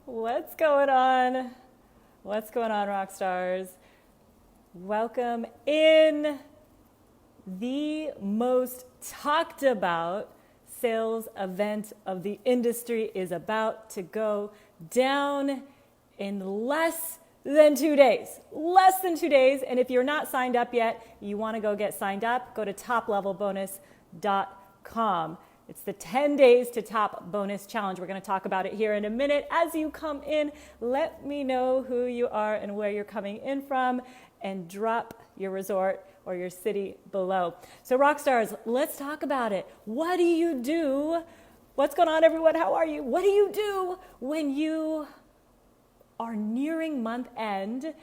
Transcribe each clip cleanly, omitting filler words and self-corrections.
What's going on? What's going on, rockstars? Welcome in. The most talked about sales event of the industry is about to go down in less than 2 days. Less than 2 days. And if you're not signed up yet, you want to go get signed up, go to toplevelbonus.com. It's the 10 days to top bonus challenge. We're going to talk about it here in a minute. As you come in, let me know who you are and where you're coming in from, and drop your resort or your city below. So rockstars, let's talk about it. What do you do? What's going on, everyone? How are you? What do you do when you are nearing month end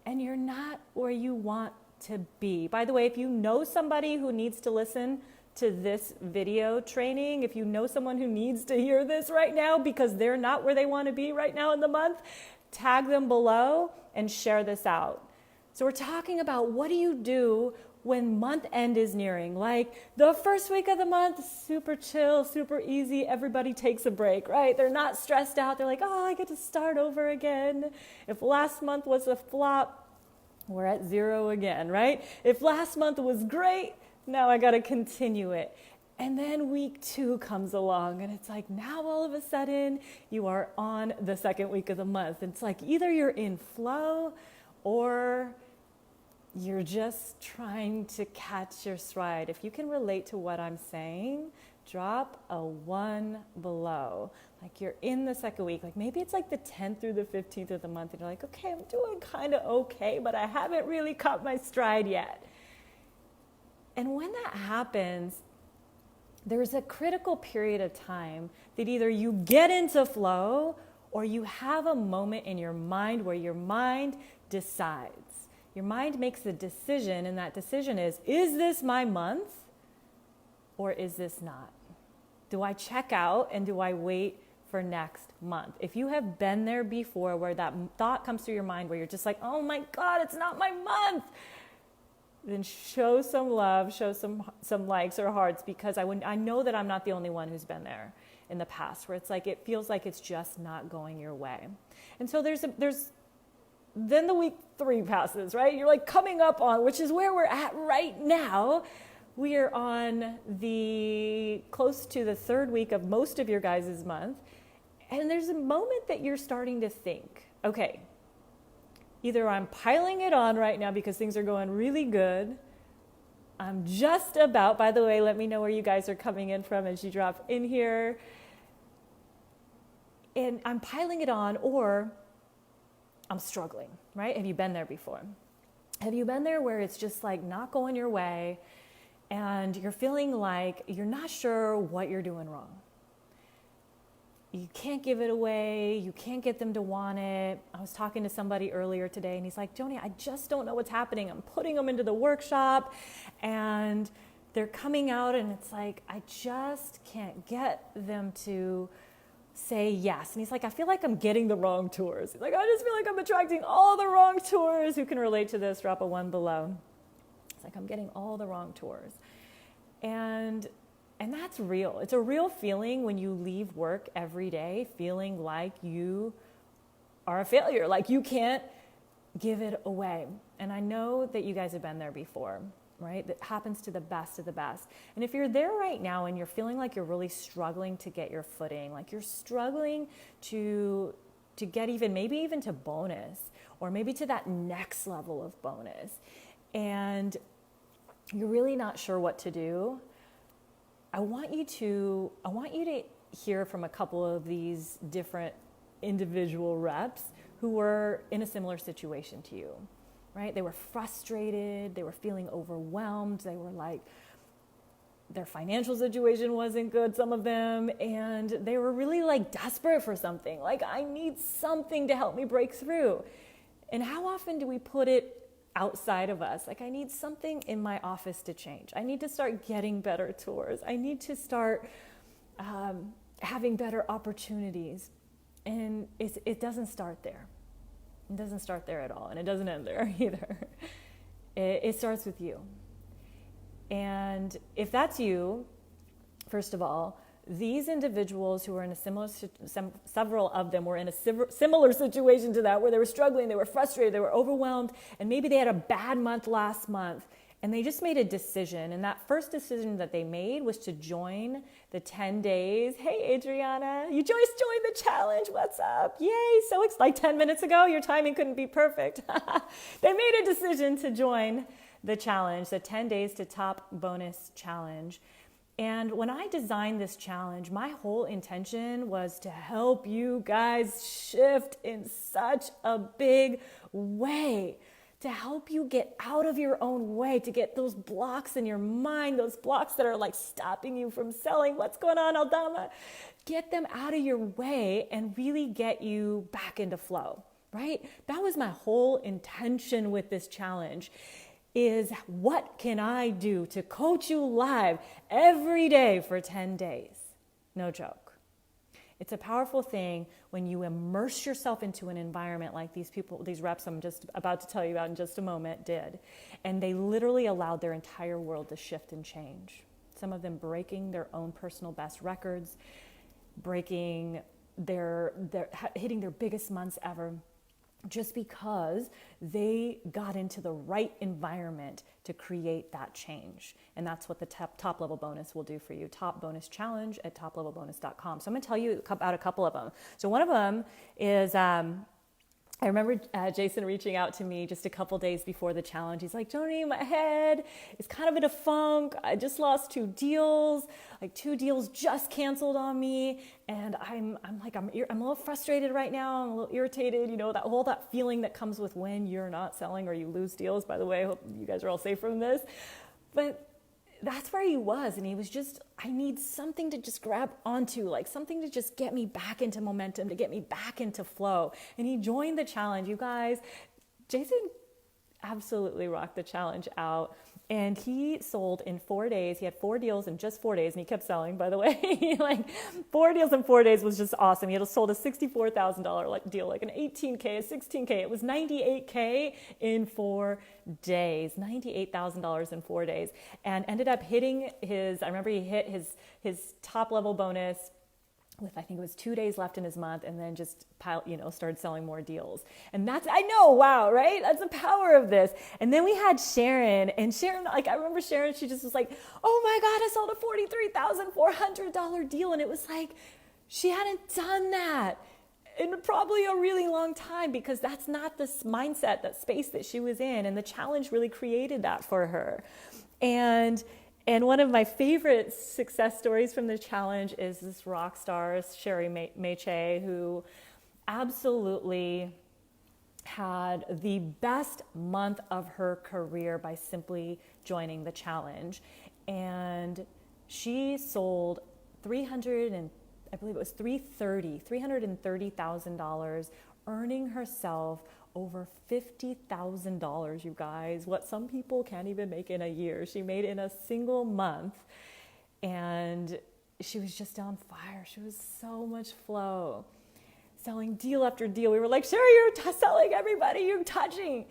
and you're not where you want to be? By the way, if you know somebody who needs to listen to this video training, if you know someone who needs to hear this right now because they're not where they want to be right now in the month, tag them below and share this out. So we're talking about, what do you do when month end is nearing? Like the first week of the month, super chill, super easy. Everybody takes a break, right? They're not stressed out. They're like, oh, I get to start over again. If last month was a flop, we're at zero again, right? If last month was great, now I got to continue it. And then week 2 comes along and it's like, now all of a sudden you are on the second week of the month. It's like either you're in flow or you're just trying to catch your stride. If you can relate to what I'm saying, drop a 1 below. Like you're in the second week, like maybe it's like the 10th through the 15th of the month and you're like, okay, I'm doing kind of okay, but I haven't really caught my stride yet. And when that happens, there's a critical period of time that either you get into flow or you have a moment in your mind where your mind decides. Your mind makes a decision, and that decision is this my month or is this not? Do I check out and do I wait for next month? If you have been there before where that thought comes through your mind where you're just like, oh my God, it's not my month, then show some love, show some likes or hearts, because I know that I'm not the only one who's been there in the past where it's like it feels like it's just not going your way. And so there's then the week 3 passes, right? You're like coming up on, which is where we're at right now. We are on the close to the 3rd week of most of your guys' month. And there's a moment that you're starting to think, okay, either I'm piling it on right now because things are going really good. I'm just about, by the way, let me know where you guys are coming in from as you drop in here. And I'm piling it on, or I'm struggling, right? Have you been there before? Have you been there where it's just like not going your way and you're feeling like you're not sure what you're doing wrong? You can't give it away. You can't get them to want it. I was talking to somebody earlier today and he's like, Joni, I just don't know what's happening. I'm putting them into the workshop and they're coming out and it's like, I just can't get them to say yes. And he's like, I feel like I'm getting the wrong tours. He's like, I just feel like I'm attracting all the wrong tours. Who can relate to this? Drop a 1 below. It's like, I'm getting all the wrong tours. And that's real. It's a real feeling when you leave work every day feeling like you are a failure, like you can't give it away. And I know that you guys have been there before, right? That happens to the best of the best. And if you're there right now and you're feeling like you're really struggling to get your footing, like you're struggling to get maybe even to bonus, or maybe to that next level of bonus, and you're really not sure what to do, I want you to hear from a couple of these different individual reps who were in a similar situation to you, right? They were frustrated, they were feeling overwhelmed, they were like, their financial situation wasn't good, some of them, and they were really like desperate for something. Like, I need something to help me break through. And how often do we put it outside of us? Like, I need something in my office to change. I need to start getting better tours. I need to start having better opportunities. And it doesn't start there. It doesn't start there at all. And it doesn't end there either. It starts with you. And if that's you, first of all, these individuals who were in a several of them were in a similar situation to that, where they were struggling, they were frustrated, they were overwhelmed, and maybe they had a bad month last month. And they just made a decision. And that first decision that they made was to join the 10 days. Hey, Adriana, you just joined the challenge. What's up? Yay. So it's like 10 minutes ago. Your timing couldn't be perfect. They made a decision to join the challenge, the 10 days to top bonus challenge. And when I designed this challenge, my whole intention was to help you guys shift in such a big way, to help you get out of your own way, to get those blocks in your mind, those blocks that are like stopping you from selling. What's going on, Aldama? Get them out of your way and really get you back into flow, right? That was my whole intention with this challenge, is what can I do to coach you live every day for 10 days? No joke. It's a powerful thing when you immerse yourself into an environment like these people, these reps I'm just about to tell you about in just a moment did. And they literally allowed their entire world to shift and change. Some of them breaking their own personal best records, hitting their biggest months ever, just because they got into the right environment to create that change. And that's what the top level bonus will do for you. Top bonus challenge at toplevelbonus.com. So I'm going to tell you about a couple of them. So one of them is, I remember Jason reaching out to me just a couple days before the challenge. He's like, Joni, my head is kind of in a funk. I just lost 2 deals. Like 2 deals just canceled on me. And I'm a little frustrated right now. I'm a little irritated. You know, that feeling that comes with when you're not selling or you lose deals. By the way, I hope you guys are all safe from this. But that's where he was. And he was just, I need something to just grab onto, like something to just get me back into momentum, to get me back into flow. And he joined the challenge. You guys, Jason absolutely rocked the challenge out. And he sold in 4 days. He had 4 deals in just 4 days. And he kept selling, by the way. Like 4 deals in 4 days was just awesome. He had sold a $64,000 deal, like an 18K, a 16K. It was 98K in 4 days, $98,000 in 4 days. And ended up hitting I remember he hit his top level bonus with, I think it was 2 days left in his month, and then just started selling more deals. And I know, wow, right? That's the power of this. And then we had Sharon, and Sharon, like, I remember Sharon, she just was like, oh my God, I sold a $43,400 deal. And it was like, she hadn't done that in probably a really long time, because that's not the mindset, that space that she was in. And the challenge really created that for her. And one of my favorite success stories from the challenge is this rockstars, Sherry Meche, who absolutely had the best month of her career by simply joining the challenge. And she sold $330,000, earning herself over $50,000, you guys, what some people can't even make in a year. She made in a single month, and she was just on fire. She was so much flow, selling deal after deal. We were like, Sherry, you're selling everybody, you're touching.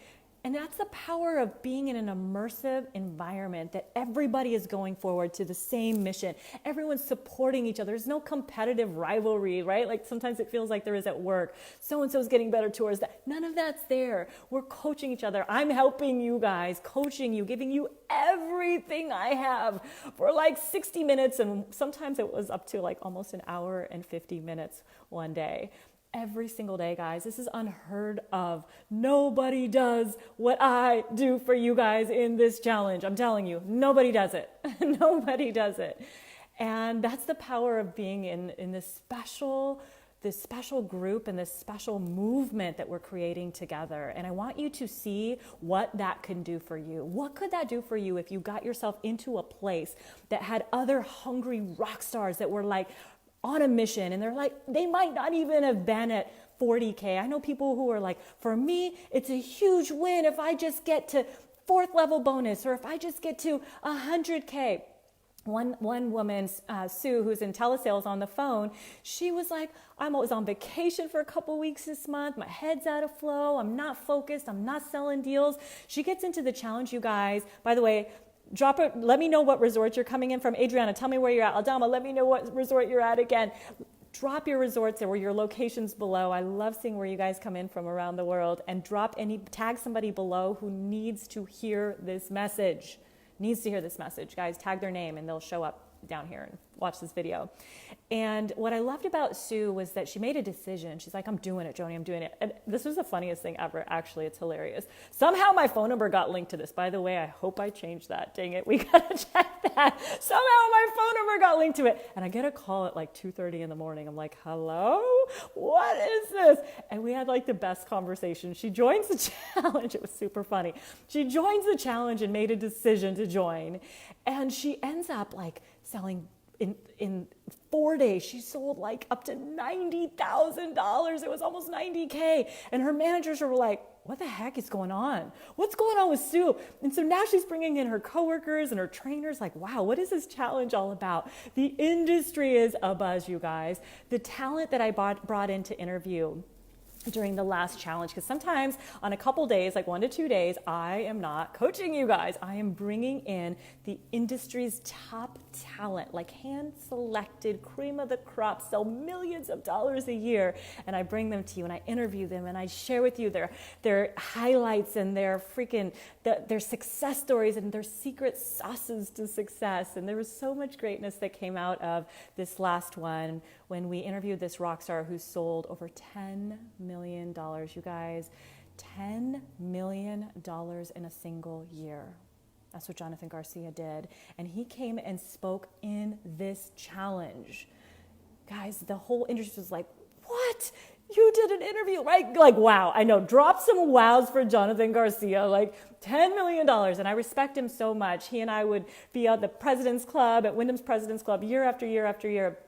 And that's the power of being in an immersive environment, that everybody is going forward to the same mission. Everyone's supporting each other. There's no competitive rivalry, right? Like sometimes it feels like there is at work. So-and-so's getting better towards that. None of that's there. We're coaching each other. I'm helping you guys, coaching you, giving you everything I have for like 60 minutes. And sometimes it was up to like almost an hour and 50 minutes one day. Every single day, guys. This is unheard of. Nobody does what I do for you guys in this challenge. I'm telling you, nobody does it. Nobody does it. And that's the power of being in this special group and this special movement that we're creating together. And I want you to see what that can do for you. What could that do for you if you got yourself into a place that had other hungry rock stars that were like on a mission, and they might not even have been at 40K. I know people who are like, for me, it's a huge win if I just get to 4th level bonus, or if I just get to 100K. One woman, Sue, who's in telesales on the phone, she was like, I was on vacation for a couple weeks this month. My head's out of flow. I'm not focused. I'm not selling deals. She gets into the challenge, you guys. By the way, Drop it. Let me know what resort you're coming in from. Adriana, tell me where you're at. Aldama, let me know what resort you're at again. Drop your resorts or your locations below. I love seeing where you guys come in from around the world, and tag somebody below who needs to hear this message. Guys, tag their name and they'll show up down here and watch this video. And what I loved about Sue was that she made a decision. She's like, I'm doing it, Joni, I'm doing it. And this was the funniest thing ever. Actually, it's hilarious. Somehow my phone number got linked to this. By the way, I hope I changed that. Dang it, we gotta check that. Somehow my phone number got linked to it. And I get a call at like 2:30 in the morning. I'm like, hello? What is this? And we had like the best conversation. She joins the challenge. It was super funny. She joins the challenge and made a decision to join. And she ends up like selling in 4 days, she sold like up to $90,000. It was almost $90K. And her managers were like, what the heck is going on? What's going on with Sue? And so now she's bringing in her coworkers and her trainers like, wow, what is this challenge all about? The industry is abuzz, you guys. The talent that I brought in to interview during the last challenge, because sometimes on a couple days, like 1 to 2 days, I am not coaching you guys. I am bringing in the industry's top talent, like hand-selected, cream of the crop, sell millions of dollars a year, and I bring them to you and I interview them and I share with you their highlights and their success stories and their secret sauces to success. And there was so much greatness that came out of this last one when we interviewed this rock star who sold over $10 million, you guys. $10 million in a single year. That's what Jonathan Garcia did. And he came and spoke in this challenge. Guys, the whole industry was like, what? You did an interview, right? Like, wow. I know. Drop some wows for Jonathan Garcia. Like, $10 million. And I respect him so much. He and I would be at the President's Club, at Wyndham's President's Club, year after year after year.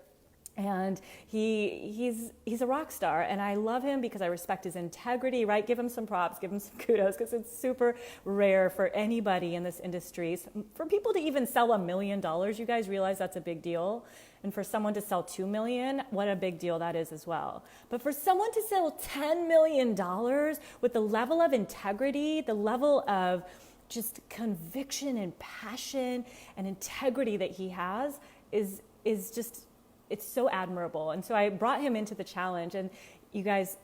And he's a rock star, and I love him because I respect his integrity, right? Give him some props, give him some kudos, because it's super rare for anybody in this industry. For people to even sell $1 million, you guys realize that's a big deal. And for someone to sell $2 million, what a big deal that is as well. But for someone to sell $10 million with the level of integrity, the level of just conviction and passion and integrity that he has is just, it's so admirable. And so I brought him into the challenge, and you guys,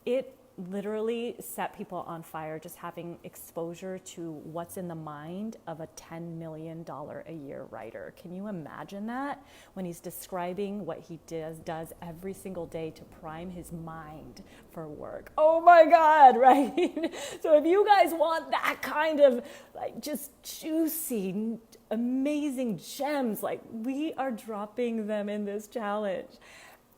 it literally set people on fire just having exposure to what's in the mind of a $10 million a year writer. Can you imagine that? When he's describing what he does every single day to prime his mind for work. Oh my God, right? So if you guys want that kind of like just juicy, amazing gems, like we are dropping them in this challenge.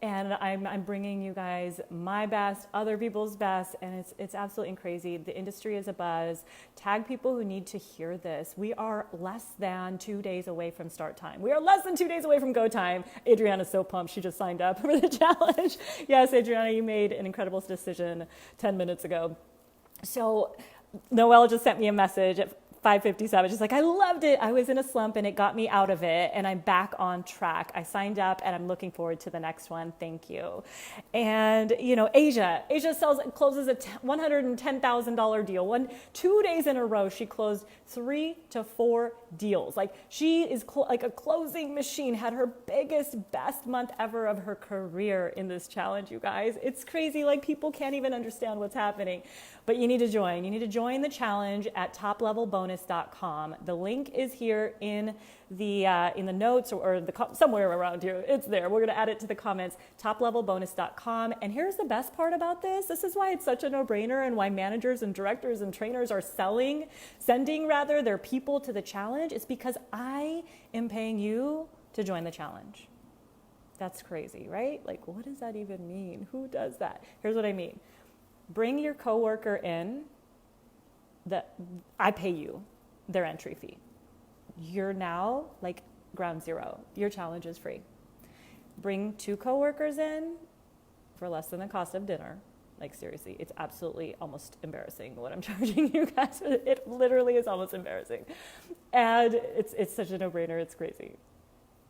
And I'm bringing you guys my best, other people's best, and it's absolutely crazy. The industry is abuzz. Tag people who need to hear this. We are less than 2 days away from start time. We are less than 2 days away from go time. Adriana's so pumped. She just signed up for the challenge. Yes, Adriana, you made an incredible decision 10 minutes ago. So Noelle just sent me a message at 5:57. She's like, I loved it. I was in a slump and it got me out of it. And I'm back on track. I signed up and I'm looking forward to the next one. Thank you. And, Asia closes a $110,000 deal. 2 days in a row, she closed 3 to 4 deals. Like she is like a closing machine, had her best month ever of her career in this challenge, you guys. It's crazy. Like people can't even understand what's happening. But you need to join. You need to join the challenge at toplevelbonus.com. The link is here in the notes or somewhere around here. It's there. We're going to add it to the comments. Toplevelbonus.com. And here's the best part about this. This is why it's such a no-brainer and why managers and directors and trainers are sending their people to the challenge. It's because I am paying you to join the challenge. That's crazy, right? Like, what does that even mean? Who does that? Here's what I mean. Bring your coworker in. I pay you their entry fee. You're now like ground zero. Your challenge is free. Bring 2 coworkers in for less than the cost of dinner. Like seriously, it's absolutely almost embarrassing what I'm charging you guys. It literally is almost embarrassing. And it's such a no-brainer. It's crazy.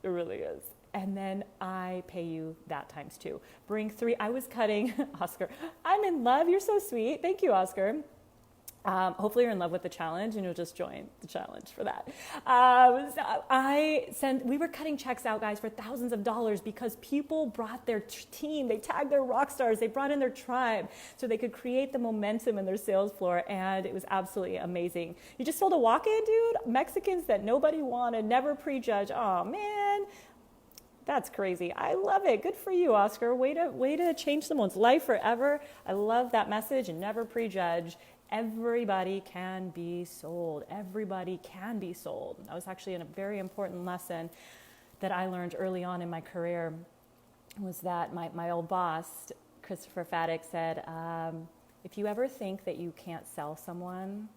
It really is. And then I pay you that times 2. Bring 3. I was cutting, Oscar, I'm in love. You're so sweet. Thank you, Oscar. Hopefully you're in love with the challenge and you'll just join the challenge for that. We were cutting checks out, guys, for thousands of dollars because people brought their team, they tagged their rock stars, they brought in their tribe so they could create the momentum in their sales floor, and it was absolutely amazing. You just sold a walk-in, dude? Mexicans that nobody wanted, never prejudge. Oh, man. That's crazy. I love it. Good for you, Oscar. Way to change someone's life forever. I love that message, and never prejudge. Everybody can be sold. Everybody can be sold. That was actually a very important lesson that I learned early on in my career, was that my old boss, Christopher Faddick, said, if you ever think that you can't sell someone,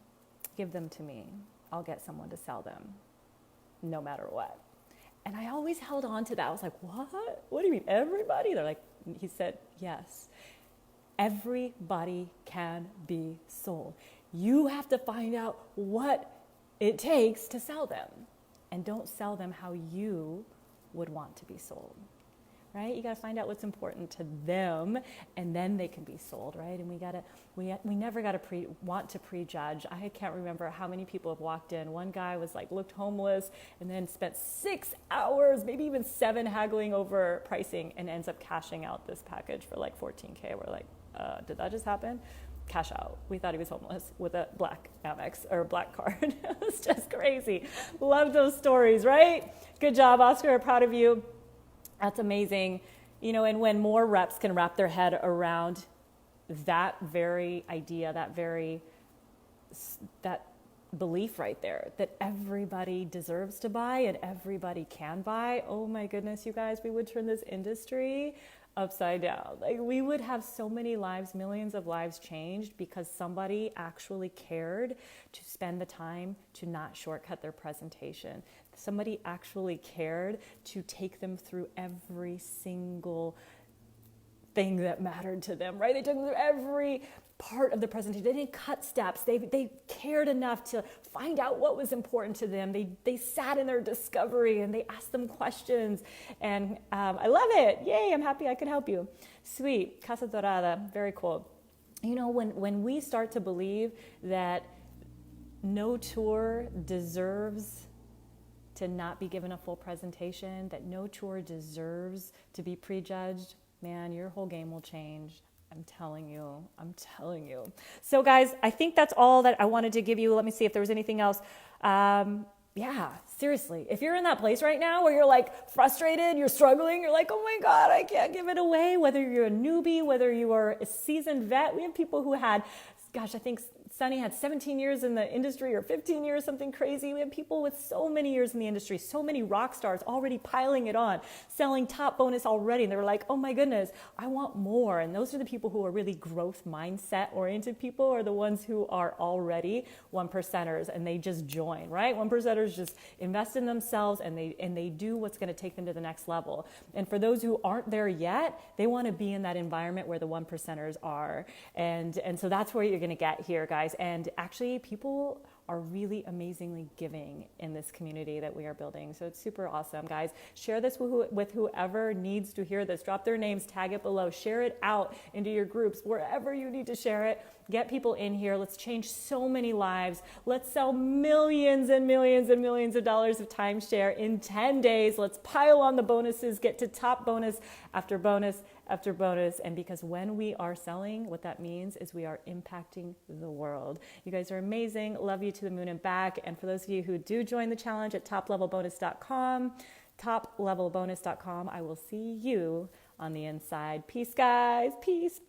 give them to me. I'll get someone to sell them, no matter what. And I always held on to that. I was like, what? What do you mean, everybody? They're like, he said, yes. Everybody can be sold. You have to find out what it takes to sell them, and don't sell them how you would want to be sold, right? You got to find out what's important to them, and then they can be sold, right? And we never got to want to prejudge. I can't remember how many people have walked in. One guy was like, looked homeless, and then spent 6 hours, maybe even 7, haggling over pricing, and ends up cashing out this package for like $14K. We're like, did that just happen? Cash out. We thought he was homeless with a black Amex or a black card. It was just crazy. Love those stories, right? Good job, Oscar. Proud of you. That's amazing. You know, and when more reps can wrap their head around that very idea, that belief right there, that everybody deserves to buy and everybody can buy, oh my goodness, you guys, we would turn this industry upside down. Like, we would have so many lives, millions of lives changed because somebody actually cared to spend the time to not shortcut their presentation. Somebody actually cared to take them through every single thing that mattered to them, right? They took them through every part of the presentation. They didn't cut steps. They cared enough to find out what was important to them. They sat in their discovery and they asked them questions. And I love it. Yay, I'm happy I could help you. Sweet. Casa Dorada. Very cool. You know, when we start to believe that no tour deserves to not be given a full presentation, that no tour deserves to be prejudged, man, your whole game will change. I'm telling you. So guys, I think that's all that I wanted to give you. Let me see if there was anything else. Yeah, seriously. If you're in that place right now where you're like frustrated, you're struggling, you're like, oh my God, I can't give it away. Whether you're a newbie, whether you are a seasoned vet. We have people who had, gosh, I think Sunny had 17 years in the industry or 15 years, something crazy. We have people with so many years in the industry, so many rock stars already piling it on, selling top bonus already. And they were like, oh my goodness, I want more. And those are the people who are really growth mindset oriented people, are the ones who are already 1%ers and they just join, right? 1%ers just invest in themselves and they do what's going to take them to the next level. And for those who aren't there yet, they want to be in that environment where the 1%ers are. And so that's where you're going to get here, guys. And actually, people are really amazingly giving in this community that we are building. So it's super awesome, guys. Share this with whoever needs to hear this. Drop their names, tag it below, share it out into your groups, wherever you need to share it. Get people in here. Let's change so many lives. Let's sell millions and millions and millions of dollars of timeshare in 10 days. Let's pile on the bonuses, get to top bonus after bonus after bonus. And because when we are selling, what that means is we are impacting the world. You guys are amazing. Love you to the moon and back. And for those of you who do join the challenge at toplevelbonus.com, toplevelbonus.com, I will see you on the inside. Peace, guys. Peace.